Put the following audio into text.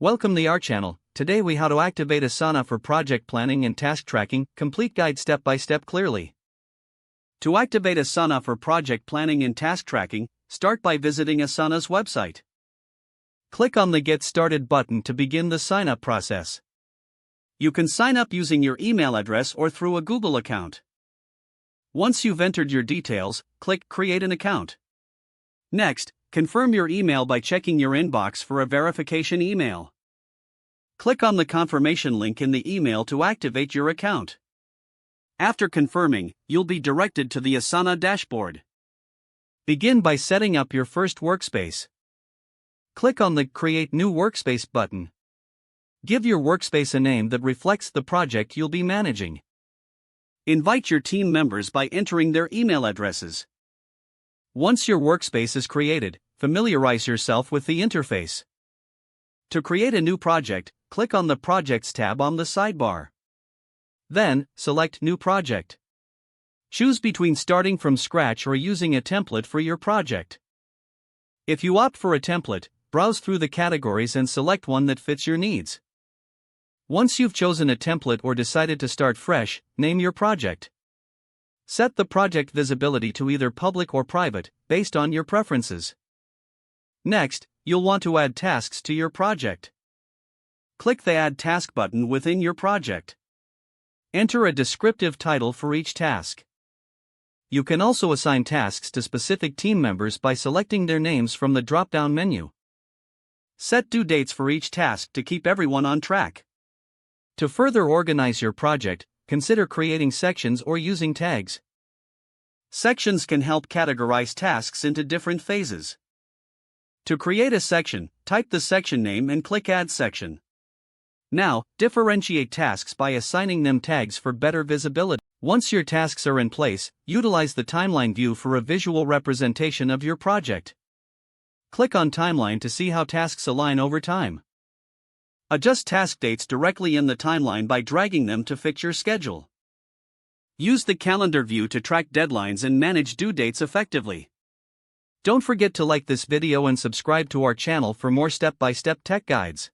Welcome to our channel. Today we how to activate Asana for project planning and task tracking, complete guide step by step clearly. To activate Asana for project planning and task tracking, start by visiting Asana's website. Click on the Get Started button to begin the sign up process. You can sign up using your email address or through a Google account. Once you've entered your details, click Create an account. Next, confirm your email by checking your inbox for a verification email. Click on the confirmation link in the email to activate your account. After confirming, you'll be directed to the Asana dashboard. Begin by setting up your first workspace. Click on the Create New Workspace button. Give your workspace a name that reflects the project you'll be managing. Invite your team members by entering their email addresses. Once your workspace is created, familiarize yourself with the interface. To create a new project, click on the Projects tab on the sidebar. Then, select New Project. Choose between starting from scratch or using a template for your project. If you opt for a template, browse through the categories and select one that fits your needs. Once you've chosen a template or decided to start fresh, name your project. Set the project visibility to either public or private, based on your preferences. Next, you'll want to add tasks to your project. Click the Add Task button within your project. Enter a descriptive title for each task. You can also assign tasks to specific team members by selecting their names from the drop-down menu. Set due dates for each task to keep everyone on track. To further organize your project, consider creating sections or using tags. Sections can help categorize tasks into different phases. To create a section, type the section name and click Add Section. Now, differentiate tasks by assigning them tags for better visibility. Once your tasks are in place, utilize the timeline view for a visual representation of your project. Click on Timeline to see how tasks align over time. Adjust task dates directly in the timeline by dragging them to fit your schedule. Use the calendar view to track deadlines and manage due dates effectively. Don't forget to like this video and subscribe to our channel for more step-by-step tech guides.